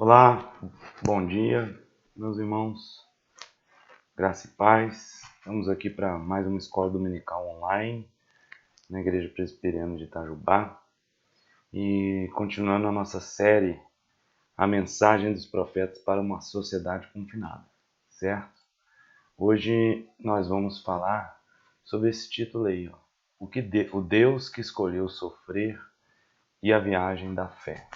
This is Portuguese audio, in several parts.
Olá, bom dia, meus irmãos, graça e paz. Estamos aqui para mais uma escola dominical online na Igreja Presbiteriana de Itajubá e continuando a nossa série A Mensagem dos Profetas para uma Sociedade Confinada, certo? Hoje nós vamos falar sobre esse título aí, ó, o Deus que escolheu sofrer e a viagem da fé.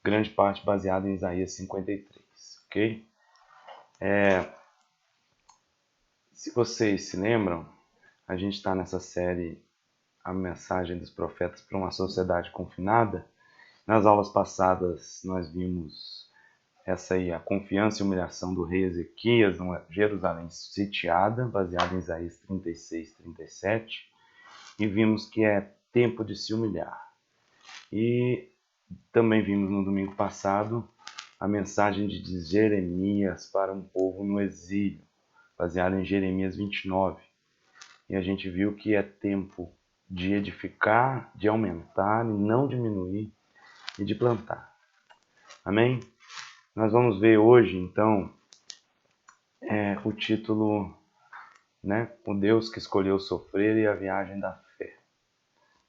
Grande parte baseada em Isaías 53, ok? Se vocês se lembram, a gente está nessa série A Mensagem dos Profetas para uma Sociedade Confinada. Nas aulas passadas nós vimos essa aí, a confiança e humilhação do rei Ezequias numa Jerusalém sitiada, baseada em Isaías 36, 37, e vimos que é tempo de se humilhar. E também vimos no domingo passado a mensagem de Jeremias para um povo no exílio, baseada em Jeremias 29. E a gente viu que é tempo de edificar, de aumentar e não diminuir, e de plantar. Amém? Nós vamos ver hoje, então, o título, O Deus que escolheu sofrer e a viagem da fé.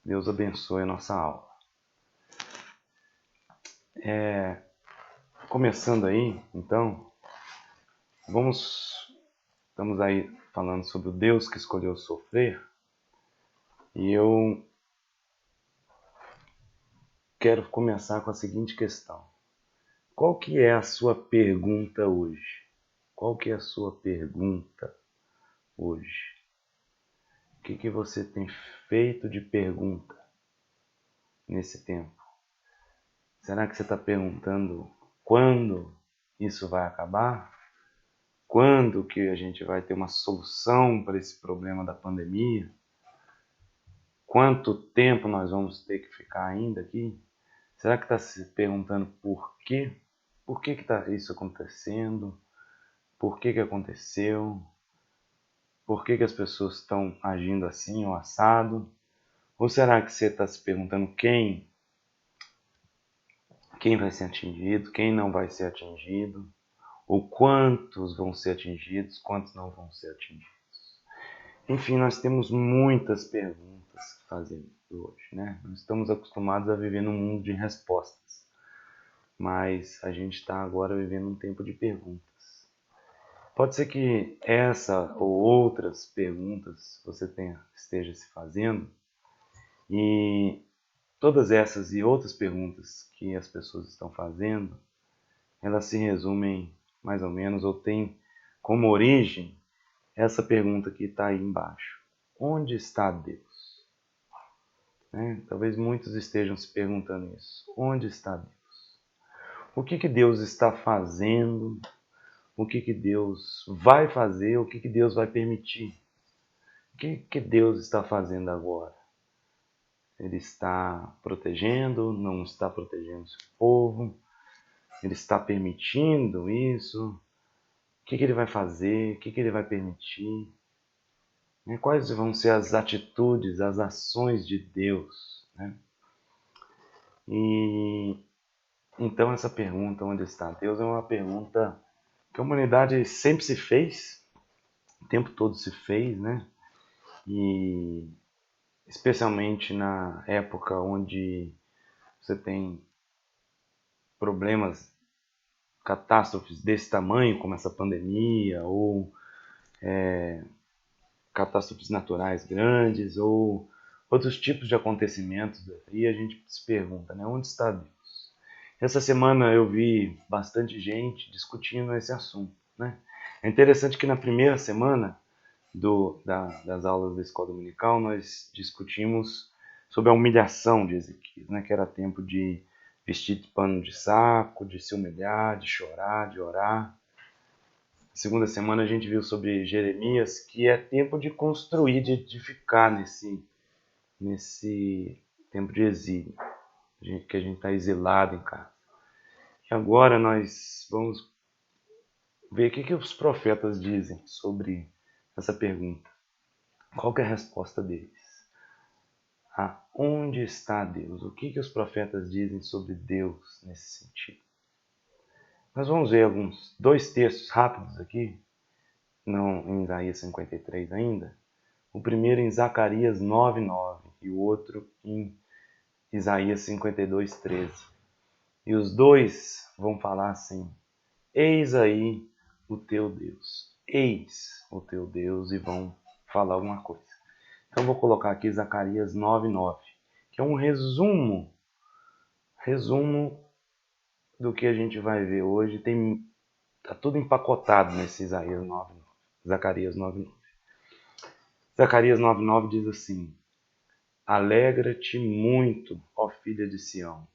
Deus abençoe a nossa aula. Começando aí, então, estamos aí falando sobre o Deus que escolheu sofrer, e eu quero começar com a seguinte questão. Qual que é a sua pergunta hoje? Qual que é a sua pergunta hoje? O que você tem feito de pergunta nesse tempo? Será que você está perguntando quando isso vai acabar? Quando que a gente vai ter uma solução para esse problema da pandemia? Quanto tempo nós vamos ter que ficar ainda aqui? Será que está se perguntando por quê? Por que está isso acontecendo? Por que aconteceu? Por que as pessoas estão agindo assim ou assado? Ou será que você está se perguntando quem vai ser atingido, quem não vai ser atingido? Ou quantos vão ser atingidos, quantos não vão ser atingidos? Enfim, nós temos muitas perguntas que fazer hoje, né? Nós estamos acostumados a viver num mundo de respostas, mas a gente está agora vivendo um tempo de perguntas. Pode ser que essa ou outras perguntas você esteja se fazendo, e todas essas e outras perguntas que as pessoas estão fazendo, elas se resumem mais ou menos, ou têm como origem essa pergunta que está aí embaixo. Onde está Deus? Talvez muitos estejam se perguntando isso. Onde está Deus? O que Deus está fazendo? O que Deus vai fazer? O que Deus vai permitir? O que Deus está fazendo agora? Ele está protegendo? Não está protegendo seu povo? Ele está permitindo isso? O que Ele vai fazer? O que Ele vai permitir? Quais vão ser as atitudes, as ações de Deus? E então essa pergunta, onde está Deus, é uma pergunta que a humanidade sempre se fez, o tempo todo se fez, E especialmente na época onde você tem problemas, catástrofes desse tamanho, como essa pandemia, ou catástrofes naturais grandes, ou outros tipos de acontecimentos, e a gente se pergunta, onde está Deus? Essa semana eu vi bastante gente discutindo esse assunto. É interessante que na primeira semana das aulas da escola dominical nós discutimos sobre a humilhação de Ezequias, que era tempo de vestir de pano de saco, de se humilhar, de chorar, de orar. Na segunda semana a gente viu sobre Jeremias, que é tempo de construir, de edificar nesse tempo de exílio, que a gente está exilado em casa. E agora nós vamos ver o que os profetas dizem sobre essa pergunta. Qual que é a resposta deles? Onde está Deus? O que os profetas dizem sobre Deus nesse sentido? Nós vamos ver dois textos rápidos aqui, não em Isaías 53 ainda. O primeiro em Zacarias 9:9 e o outro em Isaías 52:13. E os dois vão falar assim: eis aí o teu Deus. Eis o teu Deus, e vão falar alguma coisa. Então vou colocar aqui Zacarias 9:9, que é um resumo do que a gente vai ver hoje. Tá tudo empacotado nesse Isaías 9:9. Zacarias 9:9. Zacarias 9:9 diz assim: alegra-te muito, ó filha de Sião.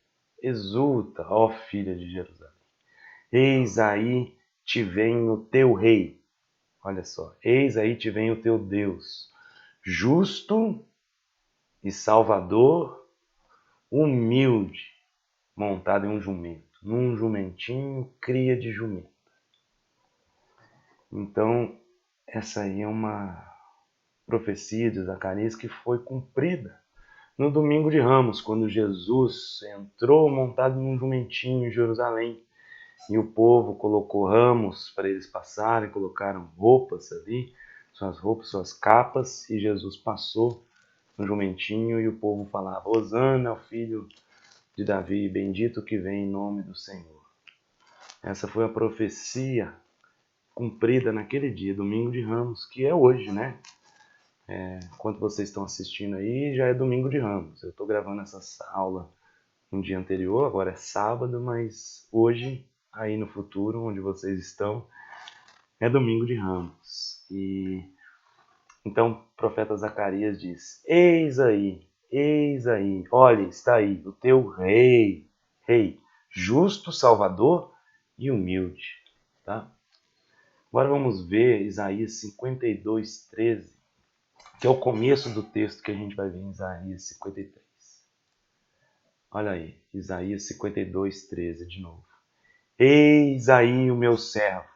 Exulta, ó filha de Jerusalém. Eis aí te vem o teu rei. Olha só. Eis aí te vem o teu Deus. Justo e salvador, humilde, montado em um jumento. Num jumentinho, cria de jumento. Então, essa aí é uma profecia de Zacarias que foi cumprida no domingo de Ramos, quando Jesus entrou montado num jumentinho em Jerusalém. E o povo colocou ramos para eles passarem, colocaram roupas ali, suas roupas, suas capas, e Jesus passou no jumentinho e o povo falava: Hosana ao filho de Davi, bendito que vem em nome do Senhor. Essa foi a profecia cumprida naquele dia, domingo de Ramos, que é hoje, né? Enquanto vocês estão assistindo aí, já é domingo de Ramos. Eu estou gravando essa aula no dia anterior, agora é sábado, mas hoje, aí no futuro, onde vocês estão, é domingo de Ramos. E então o profeta Zacarias diz: eis aí, olha, está aí o teu rei, justo, salvador e humilde. Tá? Agora vamos ver Isaías 52:13, que é o começo do texto que a gente vai ver em Isaías 53. Olha aí, Isaías 52:13 de novo. Eis aí o meu servo,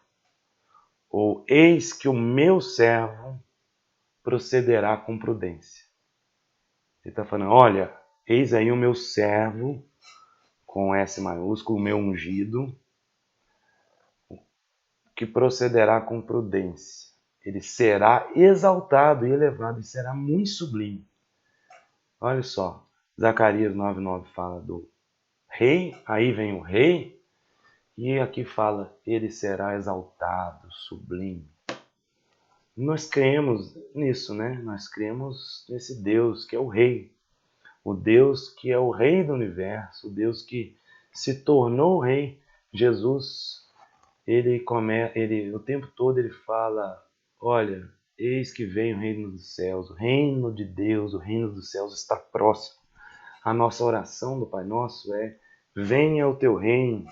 ou eis que o meu servo procederá com prudência. Ele está falando, olha, eis aí o meu servo, com S maiúsculo, o meu ungido, que procederá com prudência. Ele será exaltado e elevado, e será muito sublime. Olha só, Zacarias 9:9 fala do rei, aí vem o rei, e aqui fala, ele será exaltado, sublime. Nós cremos nisso, né? Nós cremos nesse Deus que é o rei. O Deus que é o rei do universo, o Deus que se tornou rei. Jesus, o tempo todo ele fala, olha, eis que vem o reino dos céus, o reino de Deus, o reino dos céus está próximo. A nossa oração do Pai Nosso é, venha o teu reino,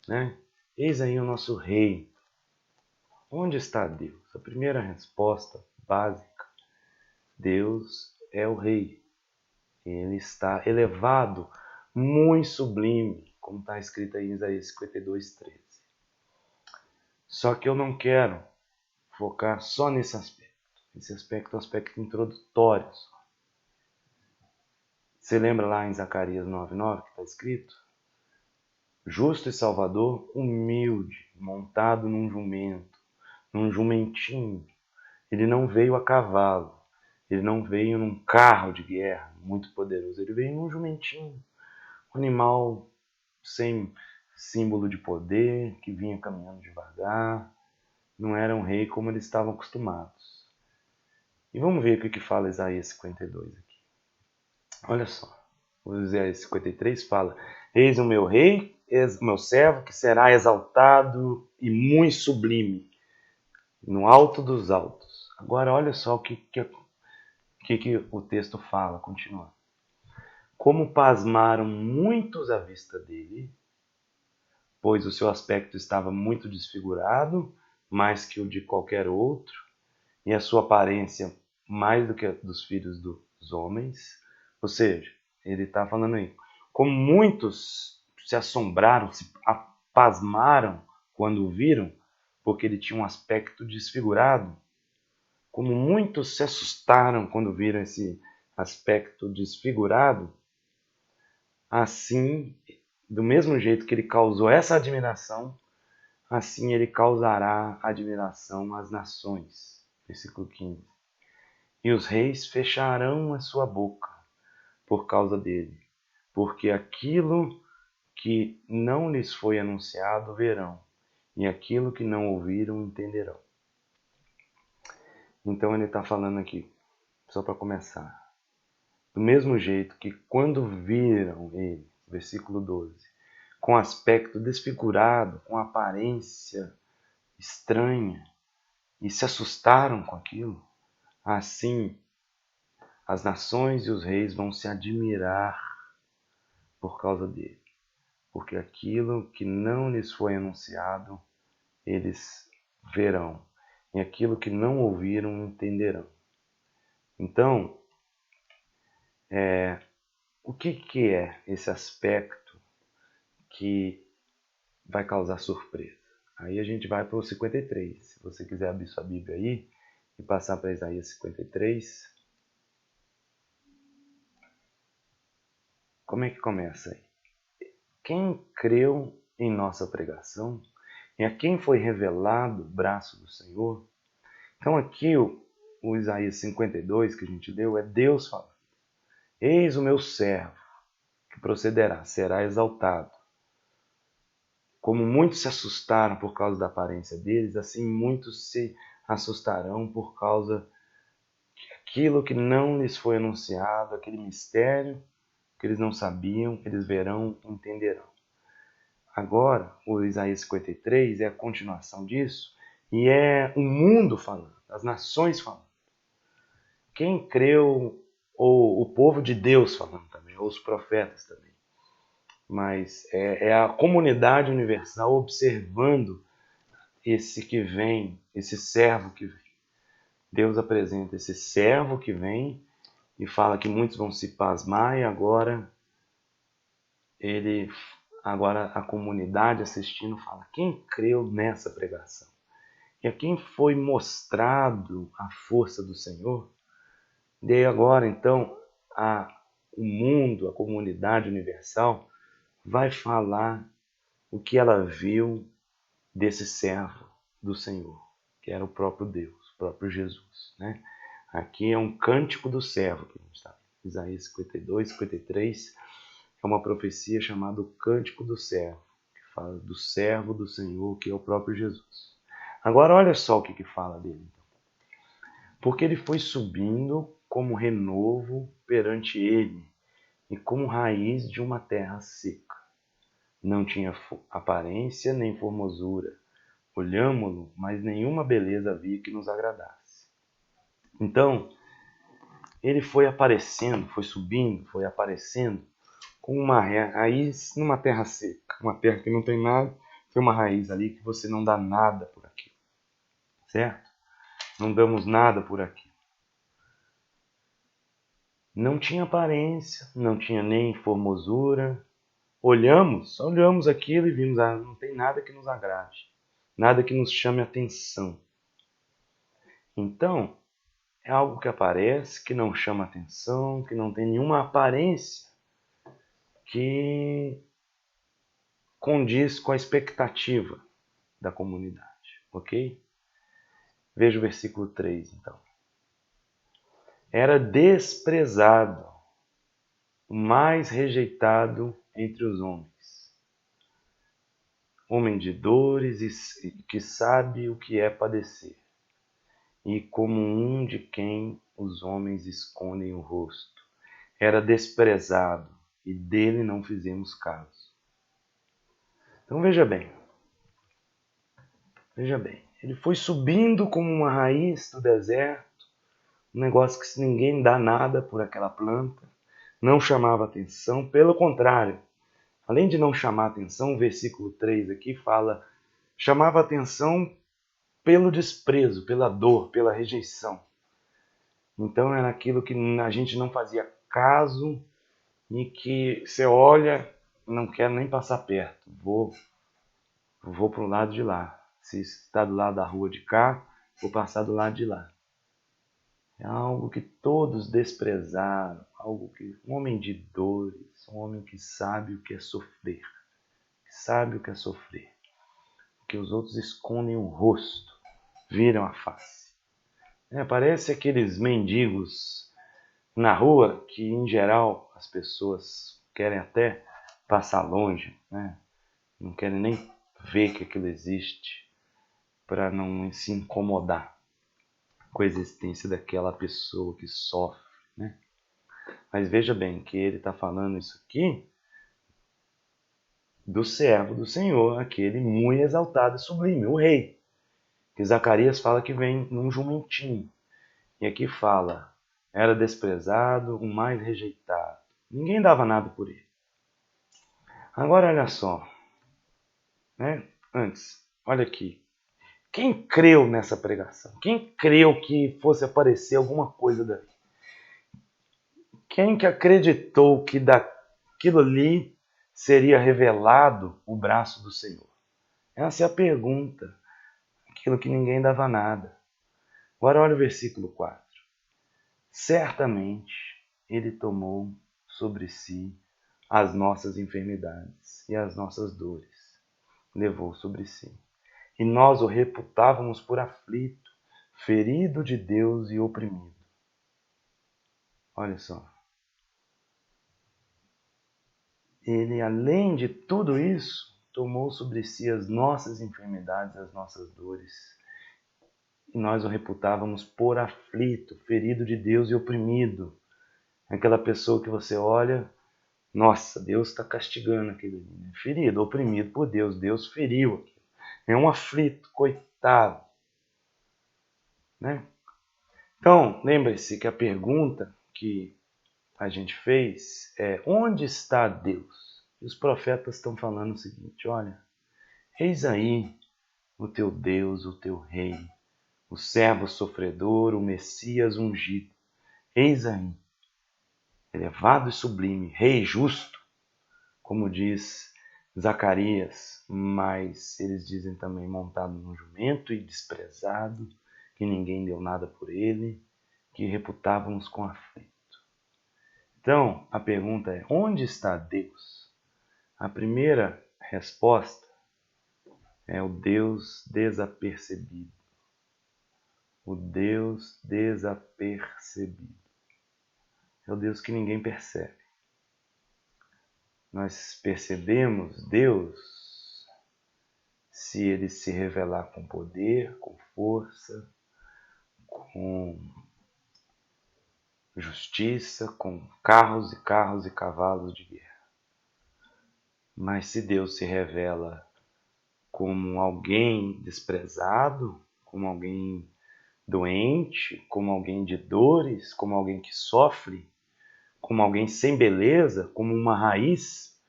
né? Eis aí o nosso rei. Onde está Deus? A primeira resposta básica, Deus é o rei. Ele está elevado, muito sublime, como está escrito aí em Isaías 52:13. Só que eu não quero focar só nesse aspecto. Esse aspecto é um aspecto introdutório. Você lembra lá em Zacarias 9:9 que está escrito? Justo e salvador, humilde, montado num jumento, num jumentinho. Ele não veio a cavalo, ele não veio num carro de guerra muito poderoso, ele veio num jumentinho, um animal sem símbolo de poder, que vinha caminhando devagar, não era um rei como eles estavam acostumados. E vamos ver o que fala Isaías 52 aqui. Olha só, o Isaías 53 fala, eis o meu rei, eis o meu servo, que será exaltado e muito sublime, no alto dos altos. Agora olha só o que o texto fala, continua. Como pasmaram muitos à vista dele, pois o seu aspecto estava muito desfigurado, mais que o de qualquer outro, e a sua aparência mais do que a dos filhos dos homens. Ou seja, ele está falando aí, como muitos se assombraram, se pasmaram quando o viram, porque ele tinha um aspecto desfigurado, como muitos se assustaram quando viram esse aspecto desfigurado, assim, do mesmo jeito que ele causou essa admiração, assim ele causará admiração às nações. Versículo 15. E os reis fecharão a sua boca por causa dele, porque aquilo que não lhes foi anunciado verão, e aquilo que não ouviram entenderão. Então ele está falando aqui, só para começar, do mesmo jeito que quando viram ele, versículo 12, com aspecto desfigurado, com aparência estranha, e se assustaram com aquilo, assim as nações e os reis vão se admirar por causa dele, porque aquilo que não lhes foi anunciado, eles verão, e aquilo que não ouviram, entenderão. Então, o que é esse aspecto que vai causar surpresa? Aí a gente vai para o 53. Se você quiser abrir sua Bíblia aí e passar para Isaías 53. Como é que começa aí? Quem creu em nossa pregação e a quem foi revelado o braço do Senhor? Então aqui o Isaías 52 que a gente leu é Deus falando. Eis o meu servo que procederá, será exaltado. Como muitos se assustaram por causa da aparência deles, assim muitos se assustarão por causa daquilo que não lhes foi anunciado, aquele mistério que eles não sabiam, eles verão e entenderão. Agora, o Isaías 53 é a continuação disso, e é o mundo falando, as nações falando. Quem creu, ou o povo de Deus falando também, ou os profetas também. Mas é a comunidade universal observando esse que vem, esse servo que vem. Deus apresenta esse servo que vem e fala que muitos vão se pasmar e agora a comunidade assistindo fala: quem creu nessa pregação? E a quem foi mostrado a força do Senhor? E agora então o mundo, a comunidade universal vai falar o que ela viu desse servo do Senhor, que era o próprio Deus, o próprio Jesus, né? Aqui é um cântico do servo que a gente está. Isaías 52, 53 é uma profecia chamada o Cântico do Servo, que fala do servo do Senhor, que é o próprio Jesus. Agora olha só o que fala dele. Então. Porque ele foi subindo como renovo perante ele, e como raiz de uma terra seca. Não tinha aparência nem formosura. Olhámo-lo, mas nenhuma beleza havia que nos agradasse. Então, ele foi aparecendo, foi subindo, foi aparecendo com uma raiz numa terra seca. Uma terra que não tem nada, tem uma raiz ali que você não dá nada por aquilo. Certo? Não damos nada por aquilo. Não tinha aparência, não tinha nem formosura. Olhamos aquilo e vimos, não tem nada que nos agrade. Nada que nos chame a atenção. Então, é algo que aparece, que não chama atenção, que não tem nenhuma aparência que condiz com a expectativa da comunidade, ok? Veja o versículo 3, então. Era desprezado, o mais rejeitado entre os homens. Homem de dores e que sabe o que é padecer. E como um de quem os homens escondem o rosto. Era desprezado e dele não fizemos caso. Então veja bem. Ele foi subindo como uma raiz do deserto, um negócio que ninguém dá nada por aquela planta, não chamava atenção, pelo contrário. Além de não chamar atenção, o versículo 3 aqui fala, chamava atenção pelo desprezo, pela dor, pela rejeição. Então era aquilo que a gente não fazia caso e que você olha, não quer nem passar perto. Vou para o lado de lá. Se está do lado da rua de cá, vou passar do lado de lá. É algo que todos desprezaram, um homem de dores, um homem que sabe o que é sofrer. porque os outros escondem o rosto, viram a face. Parece aqueles mendigos na rua que, em geral, as pessoas querem até passar longe, né? Não querem nem ver que aquilo existe para não se incomodar com a existência daquela pessoa que sofre, né? Mas veja bem que ele está falando isso aqui do servo do Senhor, aquele muito exaltado e sublime, o rei. Que Zacarias fala que vem num jumentinho. E aqui fala, era desprezado, o mais rejeitado. Ninguém dava nada por ele. Agora olha só, né? Antes, olha aqui. Quem creu nessa pregação? Quem creu que fosse aparecer alguma coisa daí? Quem que acreditou que daquilo ali seria revelado o braço do Senhor? Essa é a pergunta. Aquilo que ninguém dava nada. Agora olha o versículo 4. Certamente ele tomou sobre si as nossas enfermidades e as nossas dores. Levou sobre si. E nós o reputávamos por aflito, ferido de Deus e oprimido. Olha só. Ele, além de tudo isso, tomou sobre si as nossas enfermidades, as nossas dores. E nós o reputávamos por aflito, ferido de Deus e oprimido. Aquela pessoa que você olha, nossa, Deus está castigando aquele ali. Ferido, oprimido por Deus. Deus feriu aquilo. É um aflito, coitado. Né? Então, lembre-se que a pergunta que a gente fez é: onde está Deus? E os profetas estão falando o seguinte: olha, eis aí o teu Deus, o teu rei, o servo sofredor, o Messias ungido. Eis aí, elevado e sublime, rei justo, como diz Zacarias, mas eles dizem também montado num jumento e desprezado, que ninguém deu nada por ele, que reputávamos com aflito. Então, a pergunta é: onde está Deus? A primeira resposta é o Deus desapercebido. O Deus desapercebido. É o Deus que ninguém percebe. Nós percebemos Deus se ele se revelar com poder, com força, com justiça, com carros e carros e cavalos de guerra. Mas se Deus se revela como alguém desprezado, como alguém doente, como alguém de dores, como alguém que sofre, como alguém sem beleza, como uma raiz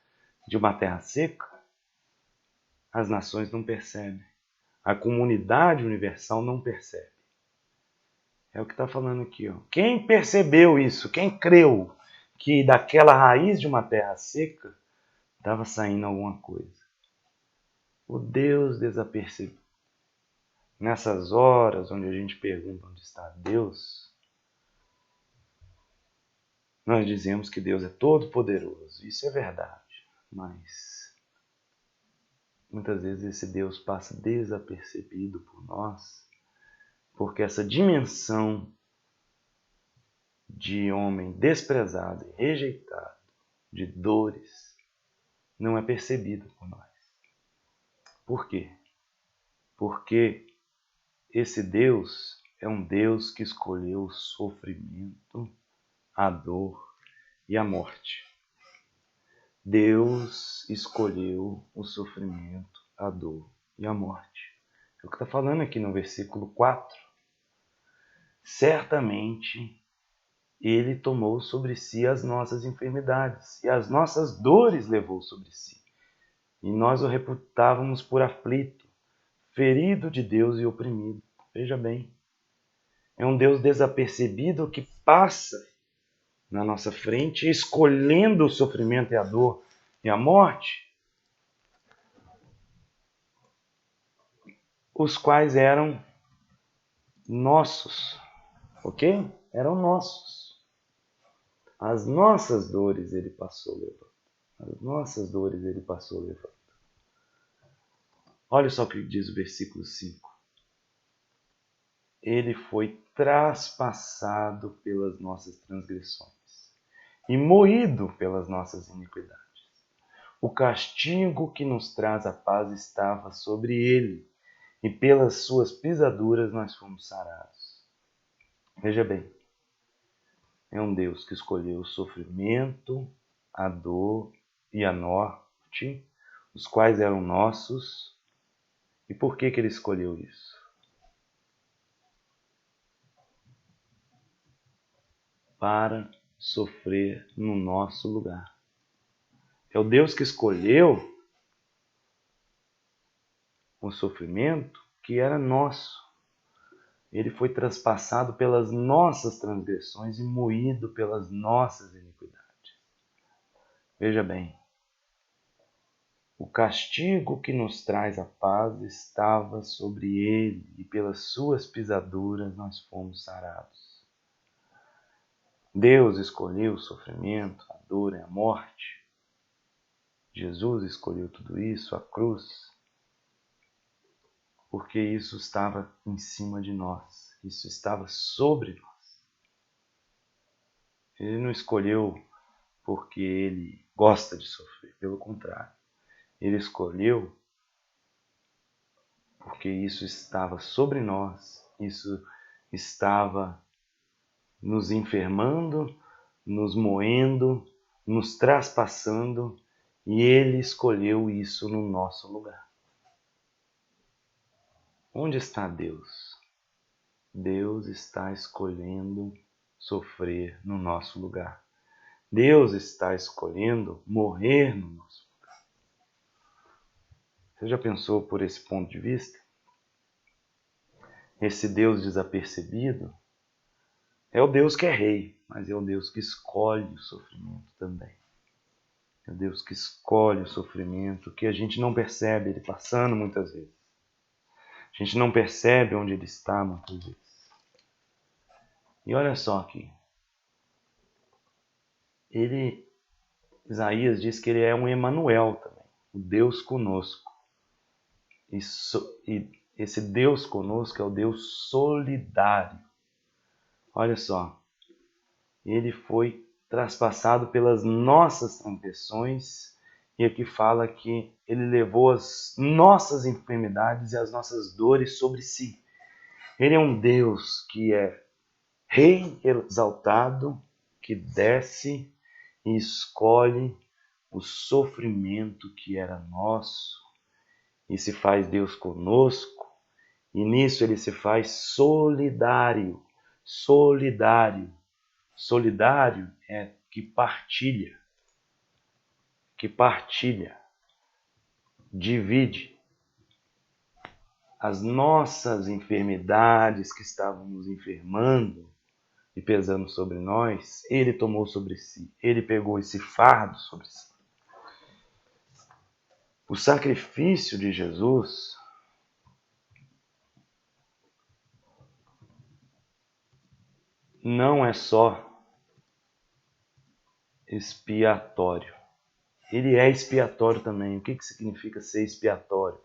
de uma terra seca, as nações não percebem. A comunidade universal não percebe. É o que está falando aqui. Ó. Quem percebeu isso? Quem creu que daquela raiz de uma terra seca estava saindo alguma coisa? O Deus desapercebido. Nessas horas onde a gente pergunta onde está Deus, nós dizemos que Deus é todo poderoso. Isso é verdade. Mas muitas vezes esse Deus passa desapercebido por nós, porque essa dimensão de homem desprezado e rejeitado, de dores, não é percebida por nós. Por quê? Porque esse Deus é um Deus que escolheu o sofrimento, a dor e a morte. Deus escolheu o sofrimento, a dor e a morte. É o que está falando aqui no versículo 4. Certamente ele tomou sobre si as nossas enfermidades e as nossas dores levou sobre si. E nós o reputávamos por aflito, ferido de Deus e oprimido. Veja bem, é um Deus desapercebido que passa na nossa frente, escolhendo o sofrimento e a dor e a morte, os quais eram nossos, ok? Eram nossos. As nossas dores ele passou levando. As nossas dores ele passou levando. Olha só o que diz o versículo 5. Ele foi traspassado pelas nossas transgressões e moído pelas nossas iniquidades. O castigo que nos traz a paz estava sobre ele, e pelas suas pisaduras nós fomos sarados. Veja bem, é um Deus que escolheu o sofrimento, a dor e a morte, os quais eram nossos. E por que ele escolheu isso? Para sofrer no nosso lugar. É o Deus que escolheu o sofrimento que era nosso. Ele foi traspassado pelas nossas transgressões e moído pelas nossas iniquidades. Veja bem, o castigo que nos traz a paz estava sobre ele, e pelas suas pisaduras nós fomos sarados. Deus escolheu o sofrimento, a dor e a morte. Jesus escolheu tudo isso, a cruz, porque isso estava em cima de nós, isso estava sobre nós. Ele não escolheu porque ele gosta de sofrer, pelo contrário. Ele escolheu porque isso estava sobre nós, isso estava nos enfermando, nos moendo, nos traspassando, e ele escolheu isso no nosso lugar. Onde está Deus? Deus está escolhendo sofrer no nosso lugar. Deus está escolhendo morrer no nosso lugar. Você já pensou por esse ponto de vista? Esse Deus desapercebido é o Deus que é rei, mas é o Deus que escolhe o sofrimento também. É o Deus que escolhe o sofrimento, que a gente não percebe ele passando muitas vezes. A gente não percebe onde ele está muitas vezes. E olha só aqui. Isaías diz que ele é um Emanuel também, o Deus conosco. E esse Deus conosco é o Deus solidário. Olha só, ele foi traspassado pelas nossas transgressões, e aqui fala que ele levou as nossas enfermidades e as nossas dores sobre si. Ele é um Deus que é Rei exaltado, que desce e escolhe o sofrimento que era nosso e se faz Deus conosco, e nisso ele se faz solidário. Solidário. Solidário é que partilha, divide. As nossas enfermidades que estavam nos enfermando e pesando sobre nós, ele tomou sobre si. Ele pegou esse fardo sobre si. O sacrifício de Jesus não é só expiatório. Ele é expiatório também. O que significa ser expiatório?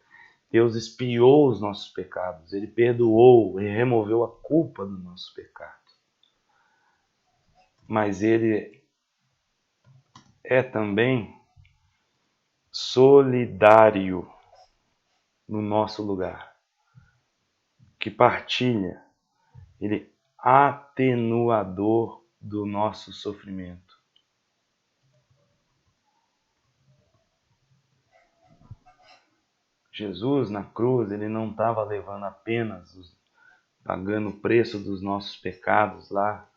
Deus expiou os nossos pecados. Ele perdoou, ele removeu a culpa do nosso pecado. Mas ele é também solidário no nosso lugar, que partilha. Ele é atenuador do nosso sofrimento. Jesus na cruz, ele não estava levando apenas, pagando o preço dos nossos pecados lá,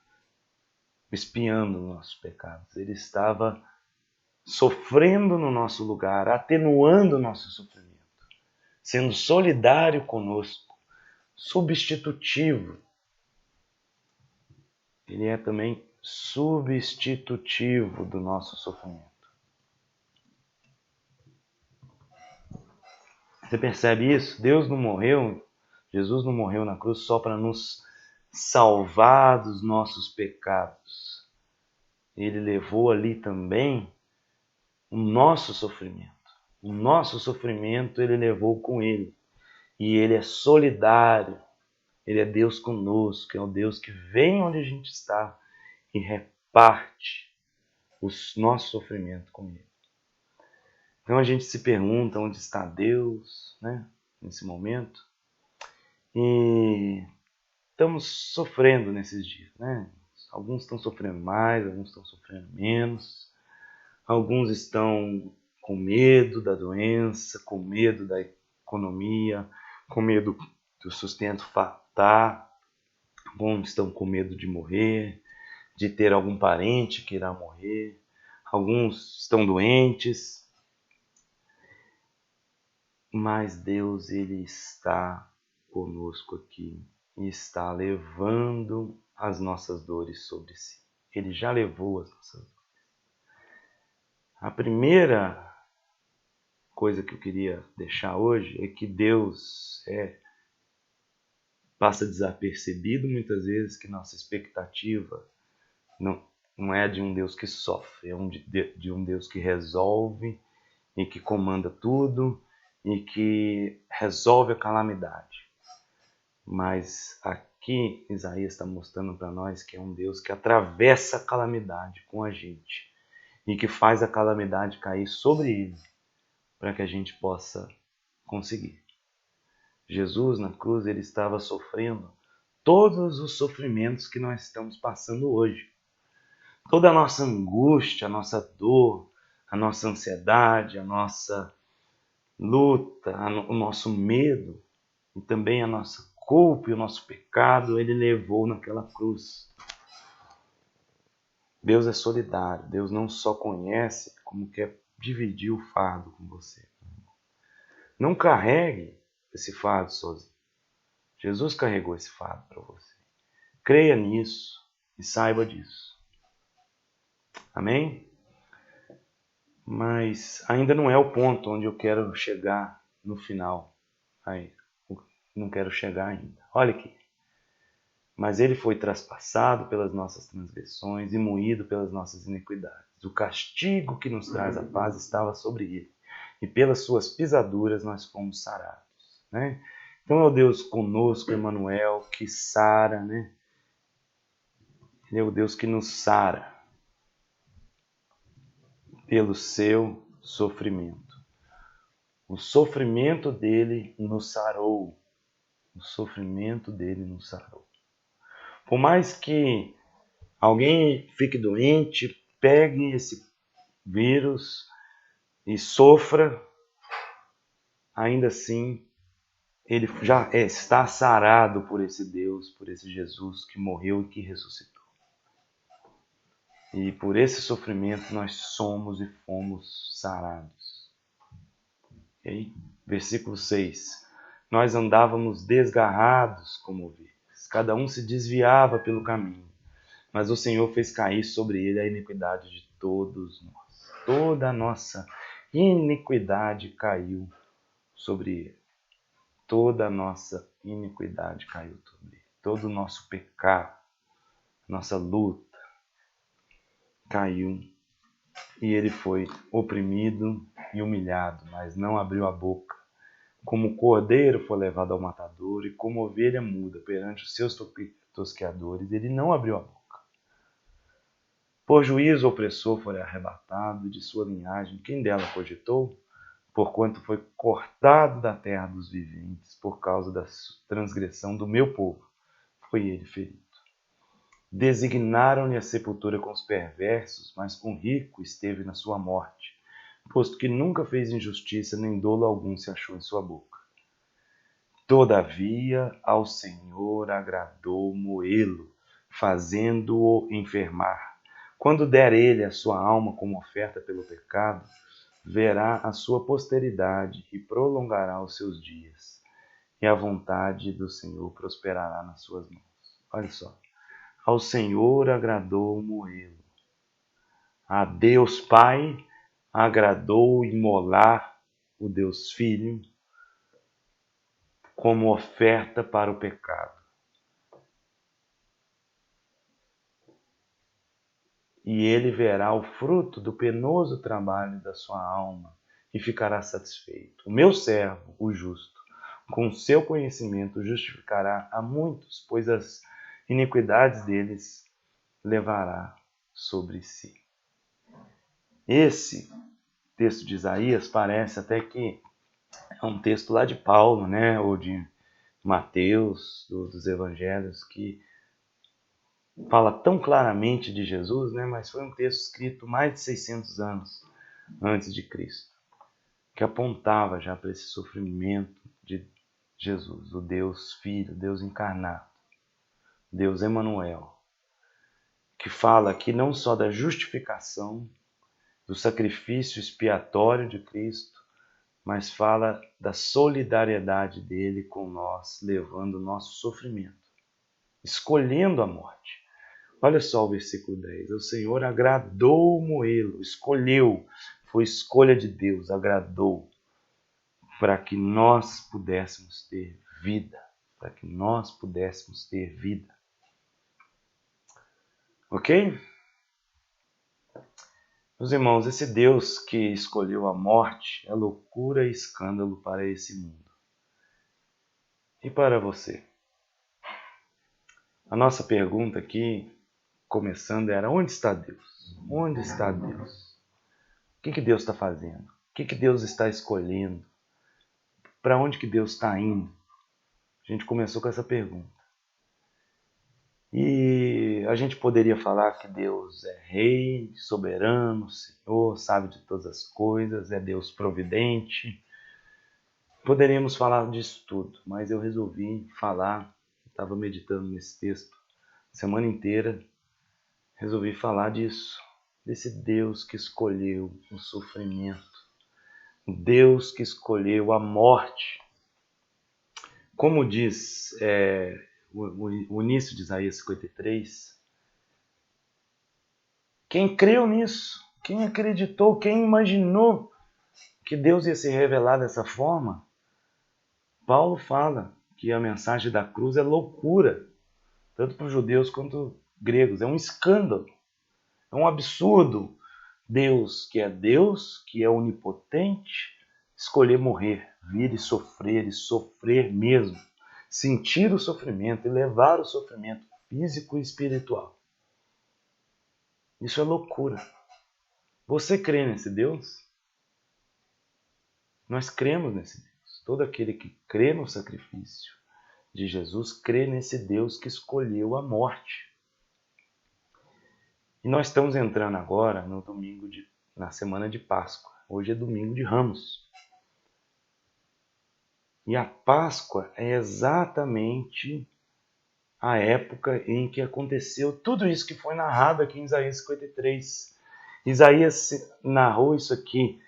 expiando os nossos pecados. Ele estava sofrendo no nosso lugar, atenuando o nosso sofrimento, sendo solidário conosco, substitutivo. Ele é também substitutivo do nosso sofrimento. Você percebe isso? Deus não morreu, Jesus não morreu na cruz só para nos salvar dos nossos pecados. Ele levou ali também o nosso sofrimento. O nosso sofrimento ele levou com ele. E ele é solidário. Ele é Deus conosco. É o Deus que vem onde a gente está e reparte o nosso sofrimento com ele. Então a gente se pergunta onde está Deus, né, nesse momento. E estamos sofrendo nesses dias, né? Alguns estão sofrendo mais, alguns estão sofrendo menos. Alguns estão com medo da doença, com medo da economia, com medo do sustento faltar. Alguns estão com medo de morrer, de ter algum parente que irá morrer. Alguns estão doentes. Mas Deus, ele está conosco aqui e está levando as nossas dores sobre si. Ele já levou as nossas dores. A primeira coisa que eu queria deixar hoje é que Deus passa desapercebido muitas vezes, que nossa expectativa não é de um Deus que sofre, é de um Deus que resolve e que comanda tudo e que resolve a calamidade. Mas aqui Isaías está mostrando para nós que é um Deus que atravessa a calamidade com a gente e que faz a calamidade cair sobre ele para que a gente possa conseguir. Jesus na cruz, ele estava sofrendo todos os sofrimentos que nós estamos passando hoje. Toda a nossa angústia, a nossa dor, a nossa ansiedade, a nossa luta, o nosso medo e também a nossa culpa e o nosso pecado, ele levou naquela cruz. Deus é solidário. Deus não só conhece, como quer dividir o fardo com você. Não carregue esse fardo sozinho. Jesus carregou esse fardo para você. Creia nisso e saiba disso. Amém? Mas ainda não é o ponto onde eu quero chegar no final. Aí, não quero chegar ainda. Olha aqui. Mas ele foi traspassado pelas nossas transgressões e moído pelas nossas iniquidades. O castigo que nos traz a paz estava sobre ele. E pelas suas pisaduras nós fomos sarados. Né? Então é o Deus conosco, Emmanuel, que sara, né? Ele é o Deus que nos sara pelo seu sofrimento. O sofrimento dele nos sarou. O sofrimento dele nos sarou. Por mais que alguém fique doente, pegue esse vírus e sofra, ainda assim ele já está sarado por esse Deus, por esse Jesus que morreu e que ressuscitou. E por esse sofrimento nós somos e fomos sarados. E aí, versículo 6. Nós andávamos desgarrados como ovelhas, cada um se desviava pelo caminho, mas o Senhor fez cair sobre ele a iniquidade de todos nós. Toda a nossa iniquidade caiu sobre ele. Toda a nossa iniquidade caiu sobre ele. Todo o nosso pecado, nossa luta caiu. E ele foi oprimido e humilhado, mas não abriu a boca. Como o cordeiro foi levado ao matador e como ovelha muda perante os seus tosqueadores, ele não abriu a boca. Por juízo o opressor foi arrebatado de sua linhagem. Quem dela cogitou? Porquanto foi cortado da terra dos viventes por causa da transgressão do meu povo. Foi ele ferido. Designaram-lhe a sepultura com os perversos, mas com o rico esteve na sua morte, posto que nunca fez injustiça, nem dolo algum se achou em sua boca. Todavia ao Senhor agradou moê-lo, fazendo-o enfermar. Quando der ele a sua alma como oferta pelo pecado, verá a sua posteridade e prolongará os seus dias, e a vontade do Senhor prosperará nas suas mãos. Olha só. Ao Senhor agradou moê-lo. A Deus Pai agradou imolar o Deus Filho como oferta para o pecado. E ele verá o fruto do penoso trabalho da sua alma e ficará satisfeito. O meu servo, o justo, com o seu conhecimento justificará a muitos, pois as iniquidades deles levará sobre si. Esse texto de Isaías parece até que é um texto lá de Paulo, né, ou de Mateus, dos evangelhos, que fala tão claramente de Jesus, né, mas foi um texto escrito mais de 600 anos antes de Cristo, que apontava já para esse sofrimento de Jesus, o Deus Filho, Deus encarnado, Deus Emanuel, que fala aqui não só da justificação, do sacrifício expiatório de Cristo, mas fala da solidariedade dele com nós, levando o nosso sofrimento, escolhendo a morte. Olha só o versículo 10. O Senhor agradou moê-lo, escolheu, foi escolha de Deus, agradou, para que nós pudéssemos ter vida, para que nós pudéssemos ter vida. Ok? Meus irmãos, esse Deus que escolheu a morte é loucura e escândalo para esse mundo. E para você? A nossa pergunta aqui, começando, era: onde está Deus? Onde está Deus? O que Deus está fazendo? O que Deus está escolhendo? Para onde que Deus está indo? A gente começou com essa pergunta. E a gente poderia falar que Deus é rei, soberano, Senhor, sabe de todas as coisas, é Deus providente. Poderíamos falar disso tudo, mas eu resolvi falar, estava meditando nesse texto a semana inteira, resolvi falar disso, desse Deus que escolheu o sofrimento, Deus que escolheu a morte. Como diz o início de Isaías 53, quem creu nisso, quem acreditou, quem imaginou que Deus ia se revelar dessa forma? Paulo fala que a mensagem da cruz é loucura, tanto para os judeus quanto gregos. É um escândalo, é um absurdo. Deus, que é onipotente, escolher morrer, vir e sofrer mesmo. Sentir o sofrimento e levar o sofrimento físico e espiritual. Isso é loucura. Você crê nesse Deus? Nós cremos nesse Deus. Todo aquele que crê no sacrifício de Jesus crê nesse Deus que escolheu a morte. E nós estamos entrando agora no na semana de Páscoa. Hoje é domingo de Ramos. E a Páscoa é exatamente a época em que aconteceu tudo isso que foi narrado aqui em Isaías 53. Isaías narrou isso aqui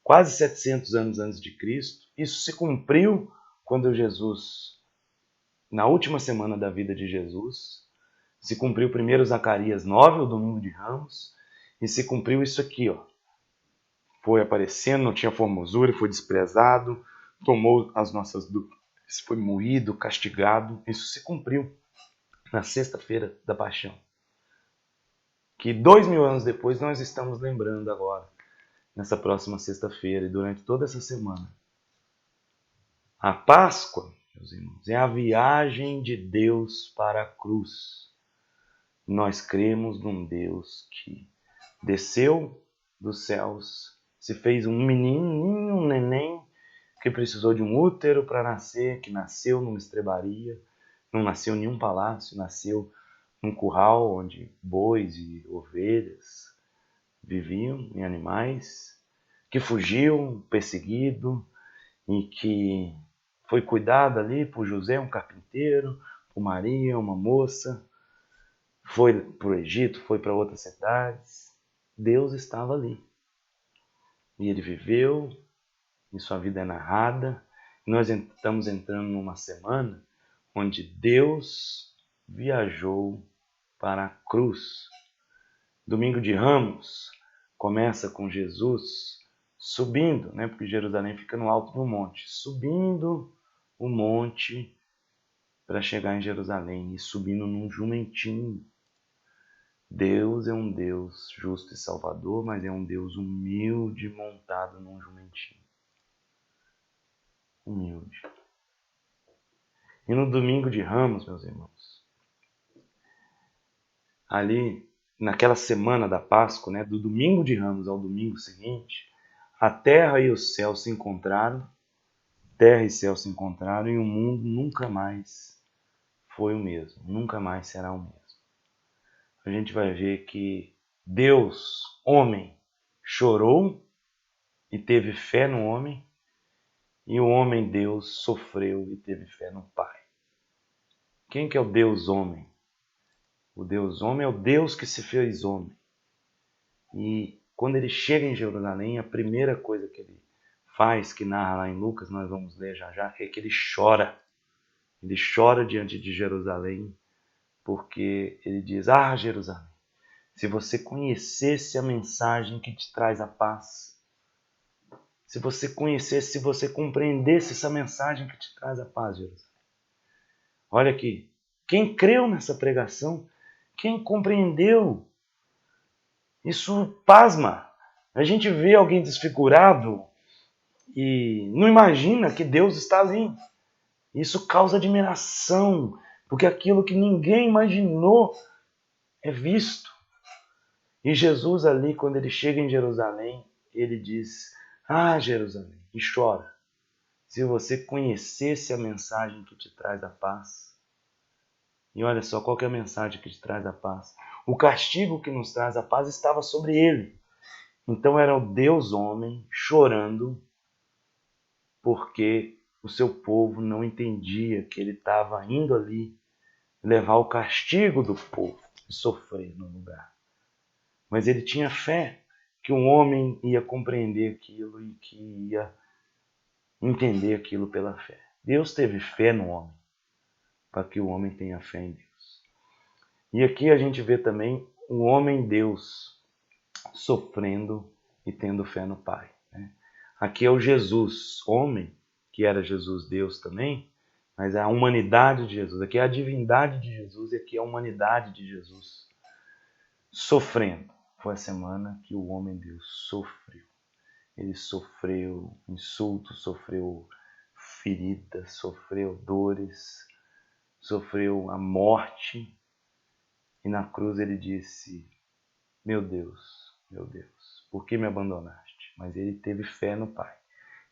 quase 700 anos antes de Cristo. Isso se cumpriu quando Jesus, na última semana da vida de Jesus, se cumpriu primeiro Zacarias 9, o domingo de Ramos, e se cumpriu isso aqui, ó. Foi aparecendo, não tinha formosura, foi desprezado, tomou as nossas dores, foi moído, castigado. Isso se cumpriu na sexta-feira da Paixão, que 2000 anos depois nós estamos lembrando agora, nessa próxima sexta-feira e durante toda essa semana. A Páscoa, meus irmãos, é a viagem de Deus para a cruz. Nós cremos num Deus que desceu dos céus, se fez um menininho, um neném, que precisou de um útero para nascer, que nasceu numa estrebaria, não nasceu em nenhum palácio, nasceu num curral onde bois e ovelhas viviam, em animais, que fugiu perseguido e que foi cuidado ali por José, um carpinteiro, por Maria, uma moça, foi para o Egito, foi para outras cidades. Deus estava ali. E ele viveu, e sua vida é narrada. E nós estamos entrando numa semana onde Deus viajou para a cruz. Domingo de Ramos começa com Jesus subindo, né? Porque Jerusalém fica no alto do monte. Subindo o monte para chegar em Jerusalém e subindo num jumentinho. Deus é um Deus justo e salvador, mas é um Deus humilde montado num jumentinho. Humilde. E no domingo de Ramos, meus irmãos, ali naquela semana da Páscoa, né, do domingo de Ramos ao domingo seguinte, a terra e o céu se encontraram, terra e céu se encontraram e o mundo nunca mais foi o mesmo, nunca mais será o mesmo. A gente vai ver que Deus, homem, chorou e teve fé no homem, e o homem Deus sofreu e teve fé no Pai. Quem que é o Deus homem? O Deus homem é o Deus que se fez homem. E quando ele chega em Jerusalém, a primeira coisa que ele faz, que narra lá em Lucas, nós vamos ler já já, é que ele chora. Ele chora diante de Jerusalém, porque ele diz: Ah, Jerusalém, se você conhecesse a mensagem que te traz a paz, se você conhecesse, se você compreendesse essa mensagem que te traz a paz, Jerusalém. Olha aqui, quem creu nessa pregação, quem compreendeu, isso pasma. A gente vê alguém desfigurado e não imagina que Deus está ali. Isso causa admiração, porque aquilo que ninguém imaginou é visto. E Jesus ali, quando ele chega em Jerusalém, ele diz: Ah, Jerusalém, e chora. Se você conhecesse a mensagem que te traz a paz. E olha só, qual que é a mensagem que te traz a paz? O castigo que nos traz a paz estava sobre ele. Então era o Deus homem chorando porque o seu povo não entendia que ele estava indo ali levar o castigo do povo e sofrer no lugar. Mas ele tinha fé que um homem ia compreender aquilo e que ia entender aquilo pela fé. Deus teve fé no homem, para que o homem tenha fé em Deus. E aqui a gente vê também o homem Deus sofrendo e tendo fé no Pai. Né? Aqui é o Jesus, homem, que era Jesus Deus também, mas é a humanidade de Jesus. Aqui é a divindade de Jesus e aqui é a humanidade de Jesus sofrendo. Foi a semana que o homem Deus sofreu. Ele sofreu insultos, sofreu feridas, sofreu dores, sofreu a morte. E na cruz ele disse: meu Deus, por que me abandonaste? Mas ele teve fé no Pai.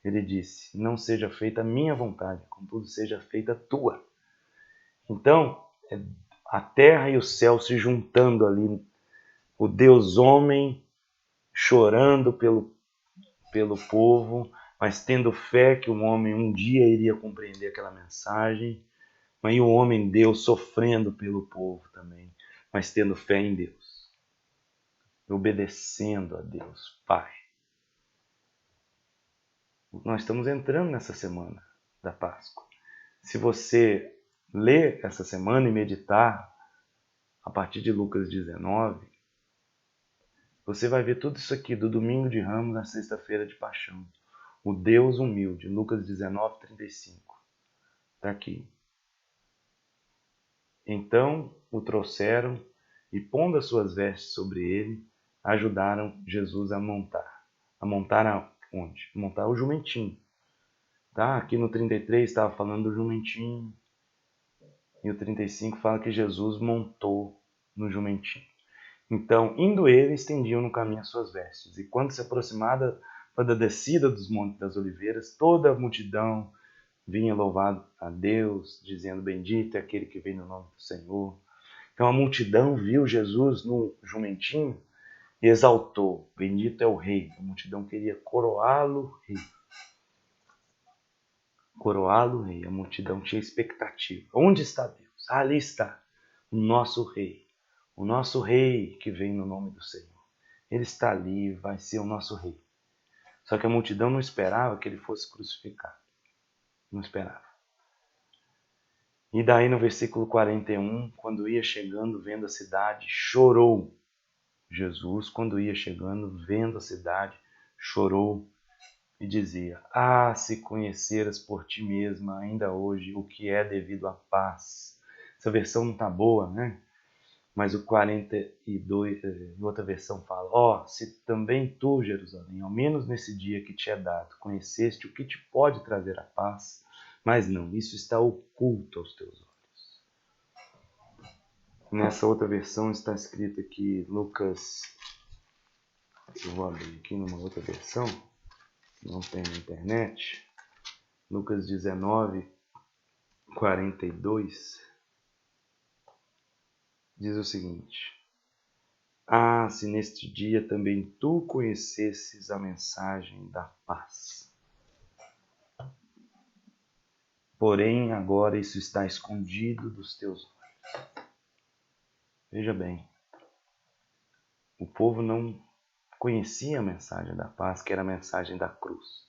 Ele disse: não seja feita a minha vontade, contudo seja feita a tua. Então, a terra e o céu se juntando ali, o Deus homem chorando pelo povo, mas tendo fé que o homem um dia iria compreender aquela mensagem, mas o homem Deus sofrendo pelo povo também, mas tendo fé em Deus, obedecendo a Deus, Pai. Nós estamos entrando nessa semana da Páscoa. Se você ler essa semana e meditar a partir de Lucas 19, você vai ver tudo isso aqui do domingo de Ramos à sexta-feira de Paixão. O Deus humilde, Lucas 19, 35. Está aqui. Então o trouxeram e, pondo as suas vestes sobre ele, ajudaram Jesus a montar. A montar aonde? Montar o jumentinho. Tá? Aqui no 33 estava falando do jumentinho. E o 35 fala que Jesus montou no jumentinho. Então, indo ele, estendiam no caminho as suas vestes. E quando se aproximava da descida dos Montes das Oliveiras, toda a multidão vinha louvar a Deus, dizendo: bendito é aquele que vem no nome do Senhor. Então a multidão viu Jesus no jumentinho e exaltou: bendito é o rei. A multidão queria coroá-lo rei. Coroá-lo rei. A multidão tinha expectativa. Onde está Deus? Ali está o nosso rei. O nosso rei que vem no nome do Senhor. Ele está ali, vai ser o nosso rei. Só que a multidão não esperava que ele fosse crucificado. Não esperava. E daí no versículo 41, quando ia chegando, vendo a cidade, chorou. Jesus, quando ia chegando, vendo a cidade, chorou e dizia: ah, se conheceras por ti mesma ainda hoje o que é devido à paz. Essa versão não está boa, né? Mas o 42, em outra versão fala: ó, se também tu, Jerusalém, ao menos nesse dia que te é dado, conheceste o que te pode trazer a paz, mas não, isso está oculto aos teus olhos. Nessa outra versão está escrito aqui, Lucas, eu vou abrir aqui numa outra versão, não tem na internet, Lucas 19, 42, diz o seguinte: ah, se neste dia também tu conhecesses a mensagem da paz. Porém, agora isso está escondido dos teus olhos. Veja bem, o povo não conhecia a mensagem da paz, que era a mensagem da cruz.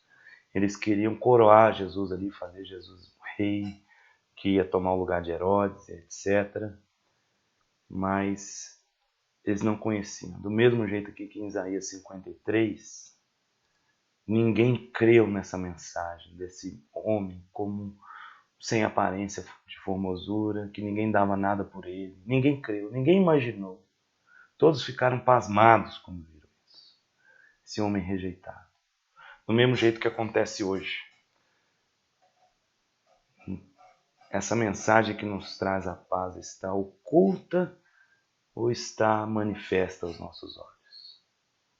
Eles queriam coroar Jesus ali, fazer Jesus um rei, que ia tomar o lugar de Herodes, etc. Mas eles não conheciam. Do mesmo jeito que em Isaías 53, ninguém creu nessa mensagem desse homem como sem aparência de formosura, que ninguém dava nada por ele. Ninguém creu, ninguém imaginou. Todos ficaram pasmados quando viram isso. Esse homem rejeitado. Do mesmo jeito que acontece hoje. Essa mensagem que nos traz a paz está oculta ou está manifesta aos nossos olhos?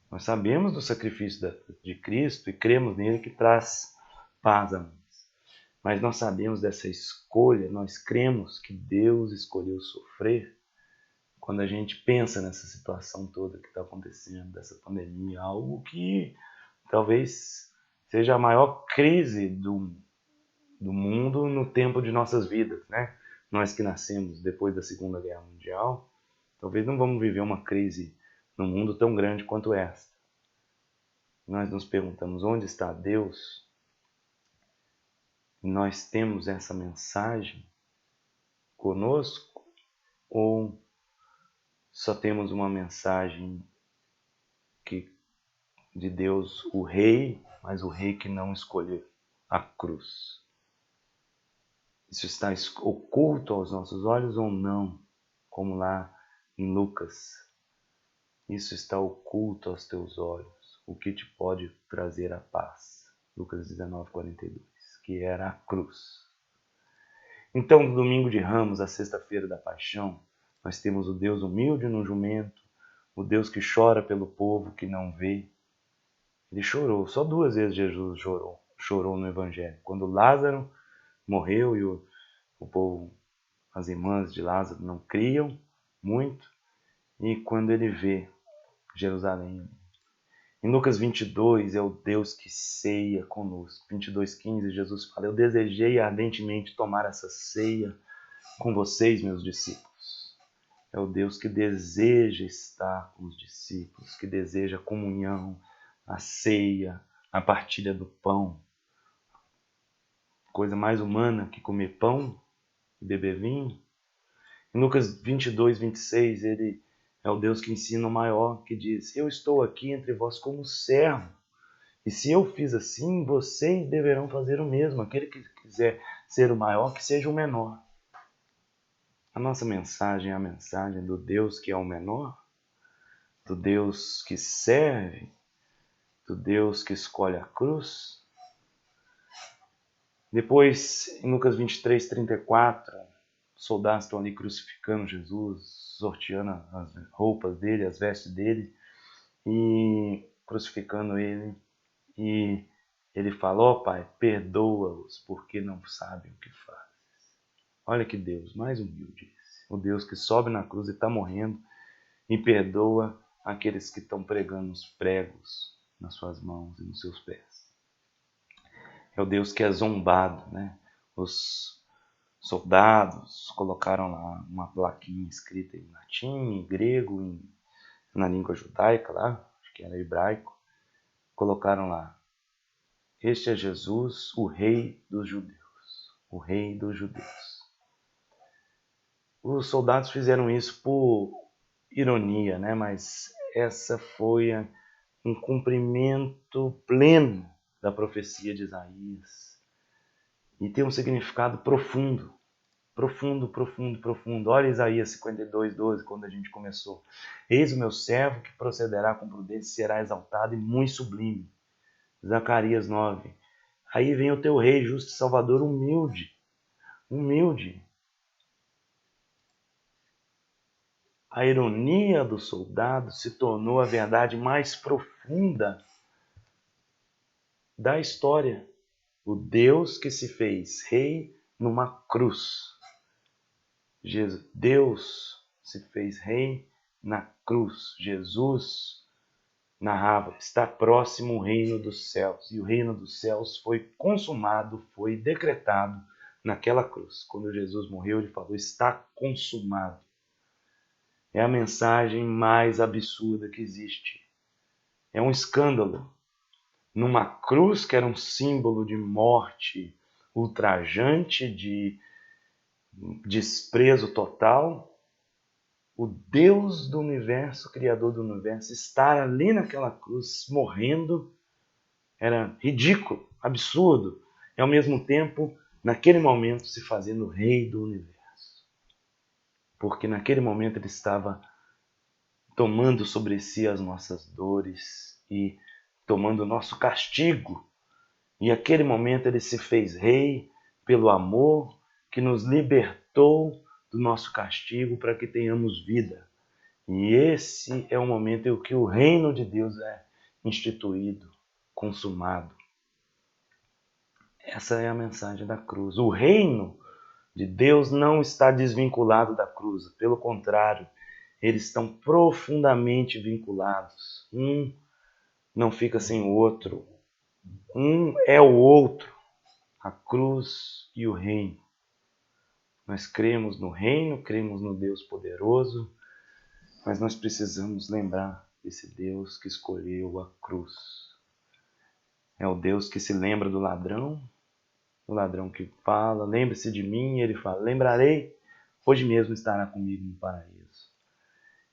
Nós sabemos do sacrifício de Cristo e cremos nele que traz paz a nós. Mas nós sabemos dessa escolha, nós cremos que Deus escolheu sofrer quando a gente pensa nessa situação toda que está acontecendo, dessa pandemia, algo que talvez seja a maior crise do mundo no tempo de nossas vidas, né? Nós que nascemos depois da Segunda Guerra Mundial, talvez não vamos viver uma crise no mundo tão grande quanto esta. Nós nos perguntamos, onde está Deus? Nós temos essa mensagem conosco ou só temos uma mensagem de Deus, o Rei, mas o Rei que não escolheu a cruz? Isso está oculto aos nossos olhos ou não? Como lá em Lucas. Isso está oculto aos teus olhos. O que te pode trazer a paz? Lucas 19, 42. Que era a cruz. Então, no domingo de Ramos, a sexta-feira da paixão, nós temos o Deus humilde no jumento, o Deus que chora pelo povo que não vê. Ele chorou, só 2 vezes Jesus chorou no Evangelho. Quando Lázaro morreu e o povo, as irmãs de Lázaro não criam muito, e quando ele vê Jerusalém. Em Lucas 22 é o Deus que ceia conosco. 22:15 Jesus fala: eu desejei ardentemente tomar essa ceia com vocês, meus discípulos. É o Deus que deseja estar com os discípulos, que deseja a comunhão, a ceia, a partilha do pão. Coisa mais humana que comer pão e beber vinho. Em Lucas 22, 26, ele é o Deus que ensina o maior, que diz: eu estou aqui entre vós como servo. E se eu fiz assim, vocês deverão fazer o mesmo. Aquele que quiser ser o maior, que seja o menor. A nossa mensagem é a mensagem do Deus que é o menor, do Deus que serve, do Deus que escolhe a cruz. Depois, em Lucas 23, 34, os soldados estão ali crucificando Jesus, sorteando as roupas dele, as vestes dele, e crucificando ele. E ele fala: ó Pai, perdoa-os, porque não sabem o que fazem. Olha que Deus mais humilde esse. O Deus que sobe na cruz e está morrendo e perdoa aqueles que estão pregando os pregos nas suas mãos e nos seus pés. É o Deus que é zombado, né? Os soldados colocaram lá uma plaquinha escrita em latim, em grego, na língua judaica lá, acho que era hebraico. Colocaram lá: este é Jesus, o Rei dos Judeus. O Rei dos Judeus. Os soldados fizeram isso por ironia, né? Mas essa foi um cumprimento pleno da profecia de Isaías. E tem um significado profundo profundo, profundo, profundo. Olha Isaías 52:12, quando a gente começou. Eis o meu servo que procederá com prudência, será exaltado e muito sublime. Zacarias 9. Aí vem o teu rei, justo e salvador, humilde. Humilde. A ironia do soldado se tornou a verdade mais profunda da história. O Deus que se fez rei numa cruz. Deus se fez rei na cruz. Jesus narrava, está próximo o reino dos céus. E o reino dos céus foi consumado, foi decretado naquela cruz. Quando Jesus morreu, ele falou, está consumado. É a mensagem mais absurda que existe. É um escândalo. Numa cruz que era um símbolo de morte ultrajante, de desprezo total, o Deus do universo, Criador do universo, estar ali naquela cruz, morrendo, era ridículo, absurdo, e ao mesmo tempo, naquele momento, se fazendo rei do universo. Porque naquele momento ele estava tomando sobre si as nossas dores e tomando o nosso castigo. E naquele momento ele se fez rei pelo amor que nos libertou do nosso castigo para que tenhamos vida. E esse é o momento em que o reino de Deus é instituído, consumado. Essa é a mensagem da cruz. O reino de Deus não está desvinculado da cruz. Pelo contrário, eles estão profundamente vinculados. Um não fica sem o outro. Um é o outro. A cruz e o reino. Nós cremos no reino, cremos no Deus poderoso, mas nós precisamos lembrar desse Deus que escolheu a cruz. É o Deus que se lembra do ladrão, o ladrão que fala, lembre-se de mim, e ele fala, lembrarei, hoje mesmo estará comigo no paraíso.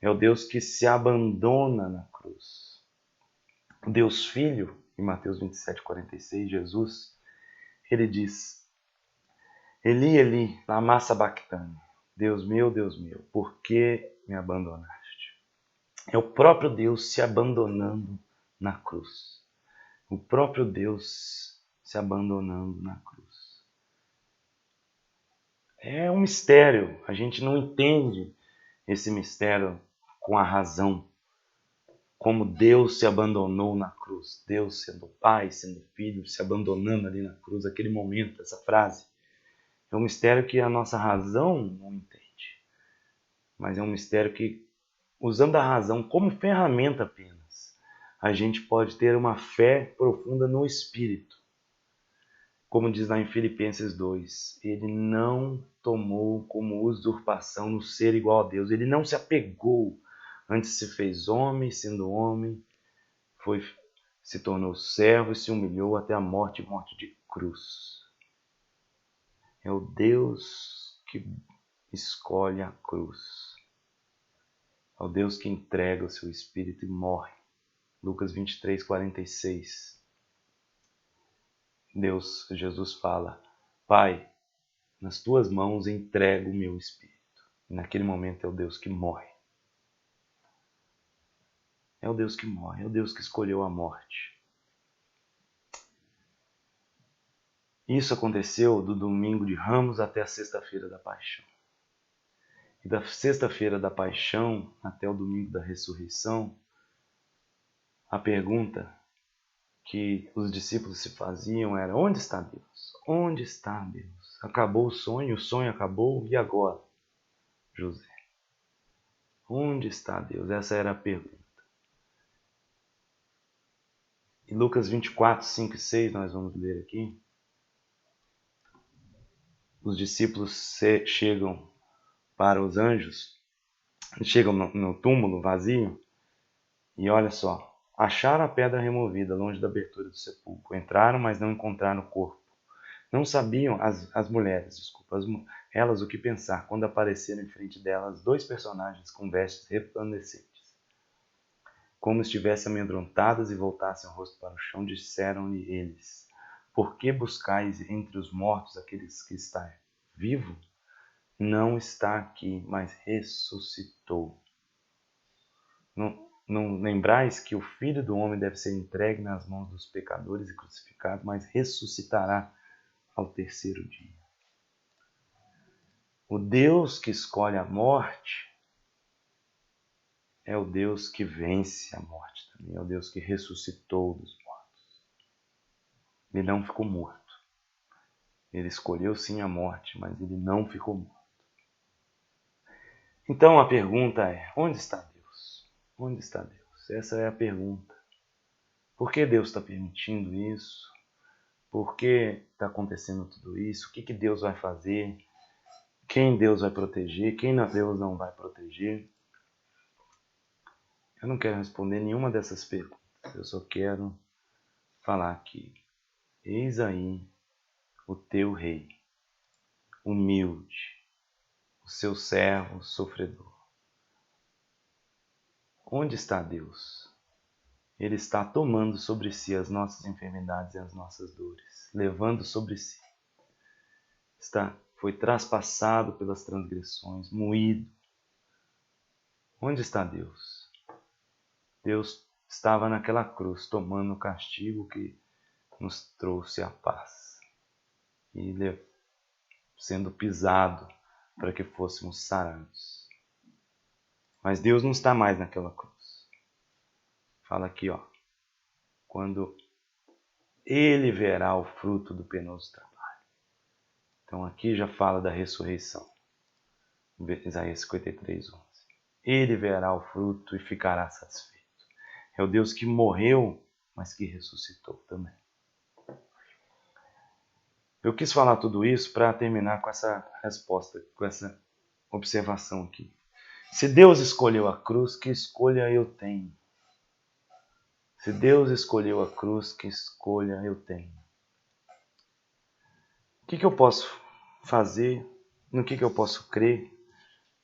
É o Deus que se abandona na cruz. O Deus Filho, em Mateus 27:46, Jesus, ele diz, Eli, Eli, lama sabachthani, Deus meu, por que me abandonaste? É o próprio Deus se abandonando na cruz. O próprio Deus se abandonando na cruz. É um mistério, a gente não entende esse mistério com a razão. Como Deus se abandonou na cruz. Deus sendo Pai, sendo Filho, se abandonando ali na cruz, aquele momento, essa frase. É um mistério que a nossa razão não entende. Mas é um mistério que, usando a razão como ferramenta apenas, a gente pode ter uma fé profunda no Espírito. Como diz lá em Filipenses 2, ele não tomou como usurpação no ser igual a Deus. Ele não se apegou. Antes se fez homem, sendo homem, se tornou servo e se humilhou até a morte de cruz. É o Deus que escolhe a cruz. É o Deus que entrega o seu espírito e morre. Lucas 23:46. Jesus fala, Pai, nas tuas mãos entrego o meu espírito. E naquele momento é o Deus que morre. É o Deus que morre, é o Deus que escolheu a morte. Isso aconteceu do domingo de Ramos até a sexta-feira da Paixão. E da sexta-feira da Paixão até o domingo da Ressurreição, a pergunta que os discípulos se faziam era, onde está Deus? Onde está Deus? Acabou o sonho acabou, e agora, José? Onde está Deus? Essa era a pergunta. Em Lucas 24:5 e 6, nós vamos ler aqui. Os discípulos chegam para os anjos, chegam no túmulo vazio, e olha só, acharam a pedra removida longe da abertura do sepulcro. Entraram, mas não encontraram o corpo. Não sabiam as mulheres, elas o que pensar quando apareceram em frente delas dois personagens com vestes resplandecentes. Como estivessem amedrontadas e voltassem o rosto para o chão, disseram-lhe eles, por que buscais entre os mortos aqueles que está vivo? não está aqui, mas ressuscitou. Não lembrais que o Filho do Homem deve ser entregue nas mãos dos pecadores e crucificado, mas ressuscitará ao terceiro dia. O Deus que escolhe a morte é o Deus que vence a morte também, é o Deus que ressuscitou dos mortos. Ele não ficou morto. Ele escolheu sim a morte, mas ele não ficou morto. Então a pergunta é: onde está Deus? Onde está Deus? Essa é a pergunta. Por que Deus está permitindo isso? Por que está acontecendo tudo isso? O que Deus vai fazer? Quem Deus vai proteger? Quem Deus não vai proteger? Eu não quero responder nenhuma dessas perguntas. Eu só quero falar que eis aí o teu rei, humilde, o seu servo sofredor. Onde está Deus? Ele está tomando sobre si as nossas enfermidades e as nossas dores, levando sobre si. Foi traspassado pelas transgressões, moído. Onde está Deus? Deus estava naquela cruz, tomando o castigo que nos trouxe a paz. E sendo pisado para que fôssemos sarados. Mas Deus não está mais naquela cruz. Fala aqui, ó. Quando ele verá o fruto do penoso trabalho. Então aqui já fala da ressurreição. Isaías 53, 11. Ele verá o fruto e ficará satisfeito. É o Deus que morreu, mas que ressuscitou também. Eu quis falar tudo isso para terminar com essa resposta, com essa observação aqui. Se Deus escolheu a cruz, que escolha eu tenho? Se Deus escolheu a cruz, que escolha eu tenho? O que eu posso fazer? No que eu posso crer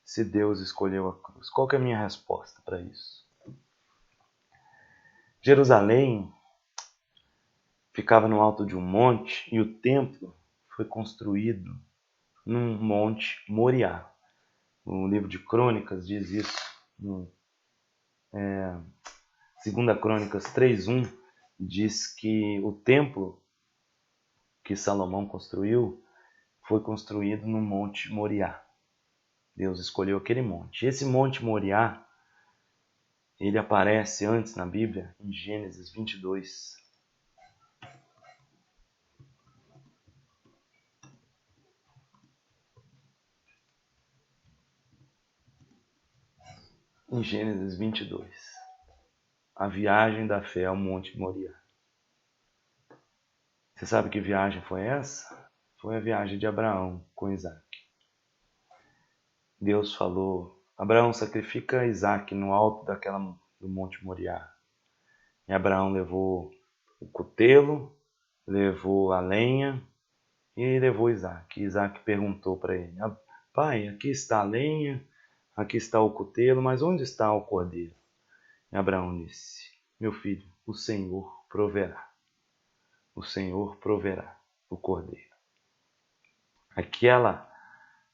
se Deus escolheu a cruz? Qual que é a minha resposta para isso? Jerusalém ficava no alto de um monte e o templo foi construído num monte Moriá. O livro de Crônicas diz isso. No 2 Crônicas 3:1 diz que o templo que Salomão construiu foi construído no monte Moriá. Deus escolheu aquele monte. Esse monte Moriá, ele aparece antes na Bíblia, em Gênesis 22. Em Gênesis 22. A viagem da fé ao monte Moriá. Você sabe que viagem foi essa? Foi a viagem de Abraão com Isaac. Deus falou: Abraão, sacrifica Isaac no alto do monte Moriá. E Abraão levou o cutelo, levou a lenha e levou Isaac. E Isaac perguntou para ele: pai, aqui está a lenha, aqui está o cutelo, mas onde está o cordeiro? E Abraão disse: meu filho, o Senhor proverá. O Senhor proverá o cordeiro. Aquela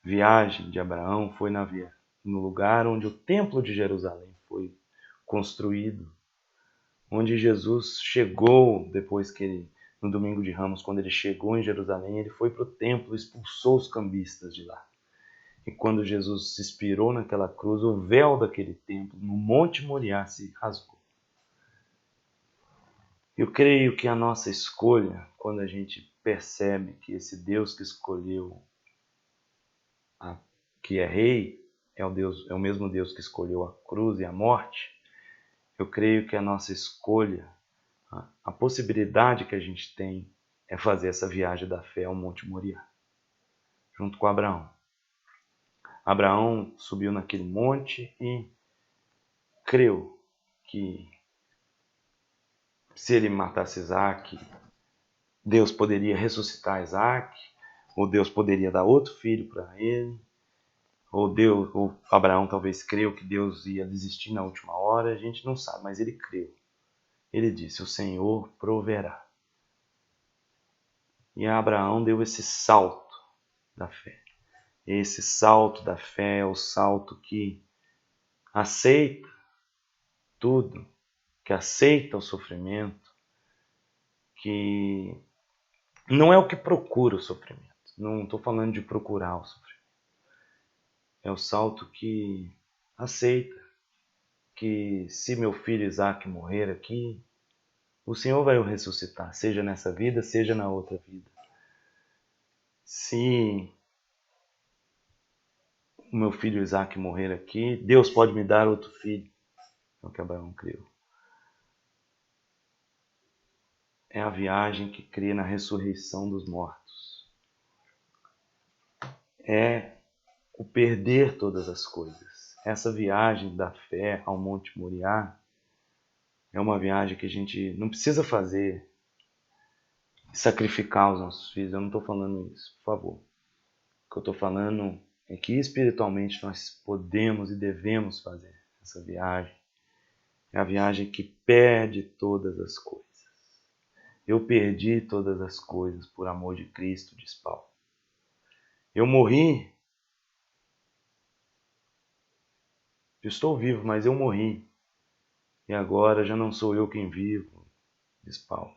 viagem de Abraão foi no lugar onde o templo de Jerusalém foi construído, onde Jesus chegou depois que ele, no domingo de Ramos, quando ele chegou em Jerusalém, ele foi para o templo e expulsou os cambistas de lá. E quando Jesus se expirou naquela cruz, o véu daquele templo, no Monte Moriá, se rasgou. Eu creio que a nossa escolha, quando a gente percebe que esse Deus que escolheu, que é rei, é o mesmo Deus que escolheu a cruz e a morte, eu creio que a nossa escolha, a possibilidade que a gente tem é fazer essa viagem da fé ao Monte Moriá, junto com Abraão. Abraão subiu naquele monte e creu que se ele matasse Isaac, Deus poderia ressuscitar Isaac, ou Deus poderia dar outro filho para ele, ou Abraão talvez creu que Deus ia desistir na última hora, a gente não sabe, mas ele creu. Ele disse: o Senhor proverá. E Abraão deu esse salto da fé. Esse salto da fé é o salto que aceita tudo, que aceita o sofrimento, que não é o que procura o sofrimento. Não estou falando de procurar o sofrimento. É o salto que aceita que se meu filho Isaac morrer aqui, o Senhor vai o ressuscitar, seja nessa vida, seja na outra vida. Se o meu filho Isaac morrer aqui, Deus pode me dar outro filho. É o que Abraão creu. É a viagem que crê na ressurreição dos mortos. É o perder todas as coisas. Essa viagem da fé ao Monte Moriá é uma viagem que a gente não precisa fazer, sacrificar os nossos filhos. Eu não estou falando isso, por favor. O que eu estou falando é que espiritualmente nós podemos e devemos fazer essa viagem. É a viagem que perde todas as coisas. Eu perdi todas as coisas por amor de Cristo, diz Paulo. Eu morri. Eu estou vivo, mas eu morri. E agora já não sou eu quem vivo, diz Paulo.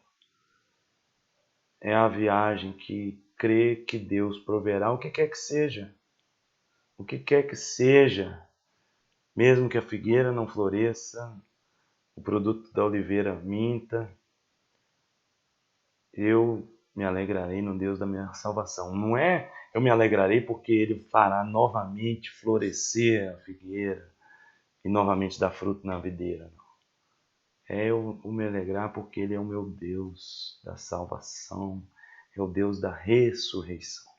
É a viagem que crê que Deus proverá o que quer que seja. O que quer que seja, mesmo que a figueira não floresça, o produto da oliveira minta, eu me alegrarei no Deus da minha salvação. Não é eu me alegrarei porque Ele fará novamente florescer a figueira e novamente dar fruto na videira. Não. É eu me alegrar porque Ele é o meu Deus da salvação, é o Deus da ressurreição.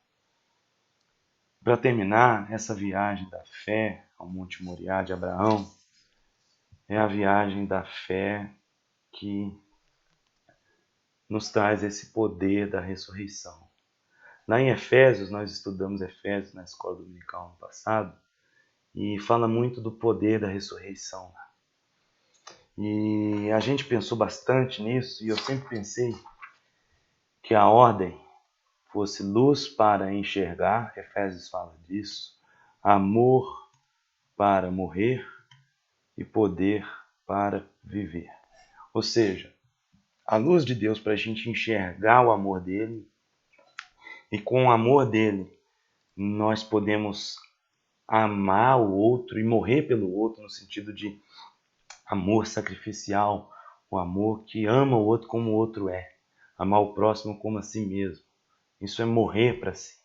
Para terminar, essa viagem da fé ao Monte Moriá de Abraão é a viagem da fé que nos traz esse poder da ressurreição. Lá em Efésios, nós estudamos Efésios na escola dominical no passado, e fala muito do poder da ressurreição. E a gente pensou bastante nisso, e eu sempre pensei que a ordem fosse luz para enxergar, Efésios fala disso, amor para morrer e poder para viver. Ou seja, a luz de Deus para a gente enxergar o amor dele, e com o amor dele nós podemos amar o outro e morrer pelo outro, no sentido de amor sacrificial, o amor que ama o outro como o outro é, amar o próximo como a si mesmo. Isso é morrer para si.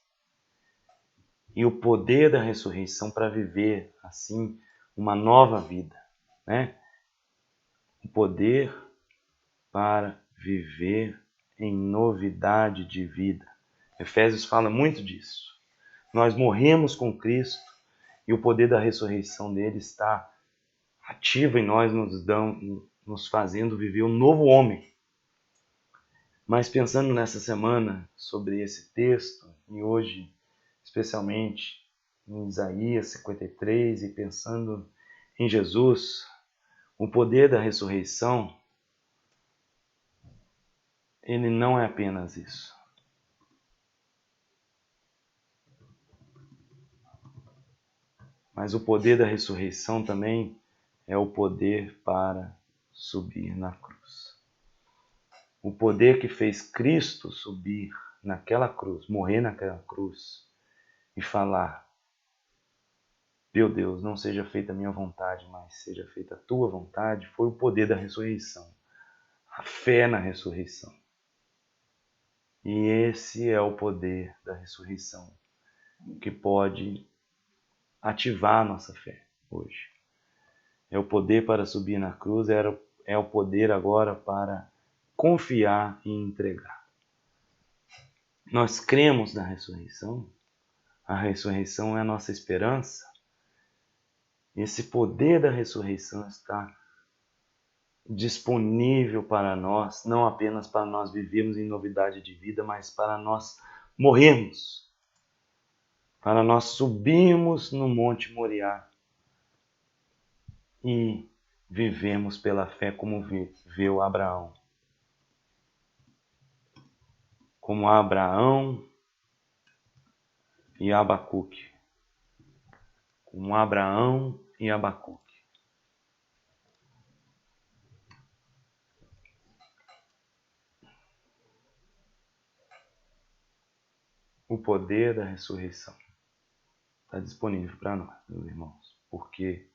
E o poder da ressurreição para viver assim uma nova vida, né? O poder para viver em novidade de vida. Efésios fala muito disso. Nós morremos com Cristo e o poder da ressurreição dele está ativo em nós, nos fazendo viver um novo homem. Mas pensando nessa semana sobre esse texto, e hoje especialmente em Isaías 53, e pensando em Jesus, o poder da ressurreição, ele não é apenas isso. Mas o poder da ressurreição também é o poder para subir na cruz. O poder que fez Cristo subir naquela cruz, morrer naquela cruz e falar: meu Deus, não seja feita a minha vontade, mas seja feita a tua vontade, foi o poder da ressurreição. A fé na ressurreição. E esse é o poder da ressurreição que pode ativar a nossa fé hoje. É o poder para subir na cruz, é o poder agora para confiar e entregar. Nós cremos na ressurreição. A ressurreição é a nossa esperança. Esse poder da ressurreição está disponível para nós, não apenas para nós vivermos em novidade de vida, mas para nós morrermos, para nós subirmos no Monte Moriá e vivemos pela fé como viveu Abraão. Como Abraão e Abacuque com Abraão e Abacuque. O poder da ressurreição está disponível para nós, meus irmãos, porque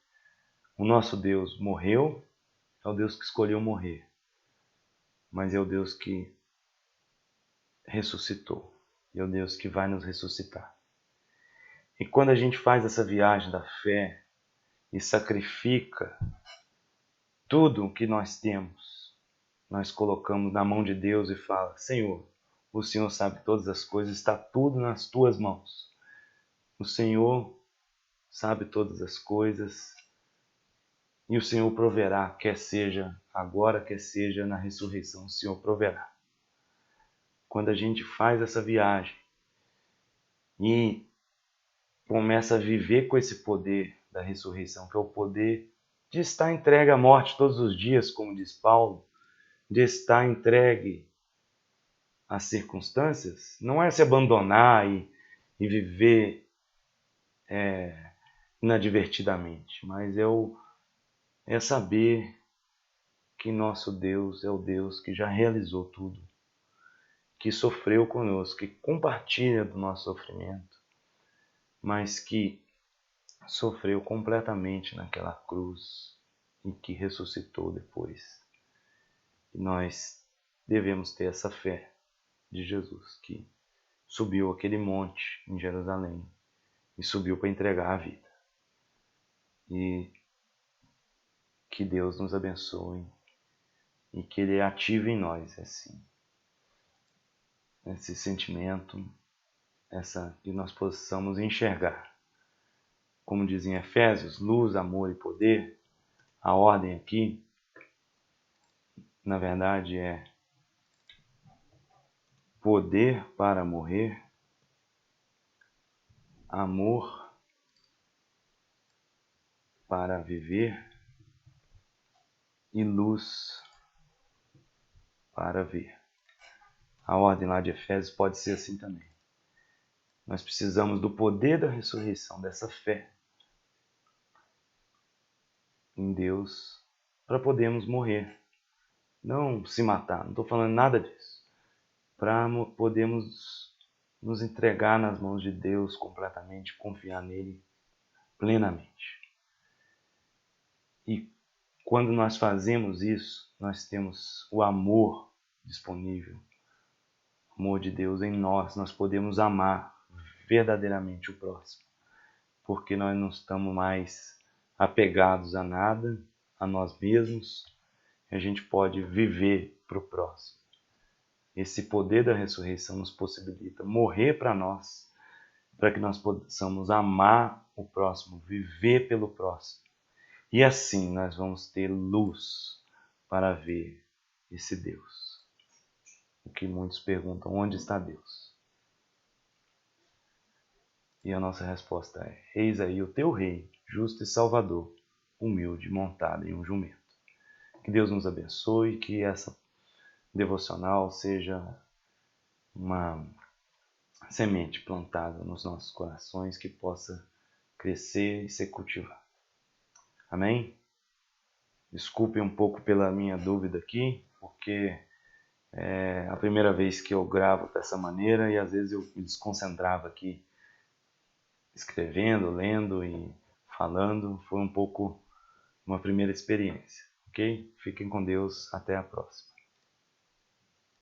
o nosso Deus morreu, é o Deus que escolheu morrer, mas é o Deus que ressuscitou, é o Deus que vai nos ressuscitar. E quando a gente faz essa viagem da fé e sacrifica tudo o que nós temos, nós colocamos na mão de Deus e fala: Senhor, o Senhor sabe todas as coisas, está tudo nas tuas mãos. O Senhor sabe todas as coisas e o Senhor proverá, quer seja agora, quer seja na ressurreição, o Senhor proverá. Quando a gente faz essa viagem e começa a viver com esse poder da ressurreição, que é o poder de estar entregue à morte todos os dias, como diz Paulo, de estar entregue às circunstâncias, não é se abandonar e viver inadvertidamente, mas é saber que nosso Deus é o Deus que já realizou tudo, que sofreu conosco, que compartilha do nosso sofrimento, mas que sofreu completamente naquela cruz e que ressuscitou depois. E nós devemos ter essa fé de Jesus, que subiu aquele monte em Jerusalém e subiu para entregar a vida. E que Deus nos abençoe e que Ele ative em nós esse sentimento, que nós possamos enxergar. Como diz em Efésios, luz, amor e poder. A ordem aqui, na verdade, é poder para morrer, amor para viver e luz para ver. A ordem lá de Efésios pode ser assim também. Nós precisamos do poder da ressurreição, dessa fé em Deus, para podermos morrer. Não se matar, não estou falando nada disso. Para podermos nos entregar nas mãos de Deus completamente, confiar nele plenamente. E quando nós fazemos isso, nós temos o amor disponível, o amor de Deus em nós. Nós podemos amar verdadeiramente o próximo, porque nós não estamos mais apegados a nada, a nós mesmos. A gente pode viver para o próximo. Esse poder da ressurreição nos possibilita morrer para nós, para que nós possamos amar o próximo, viver pelo próximo. E assim nós vamos ter luz para ver esse Deus. O que muitos perguntam: onde está Deus? E a nossa resposta é: eis aí o teu rei, justo e salvador, humilde, montado em um jumento. Que Deus nos abençoe, que essa devocional seja uma semente plantada nos nossos corações, que possa crescer e ser cultivada. Amém? Desculpe um pouco pela minha dúvida aqui, porque é a primeira vez que eu gravo dessa maneira e às vezes eu me desconcentrava aqui, escrevendo, lendo e falando. Foi um pouco uma primeira experiência, ok? Fiquem com Deus, até a próxima.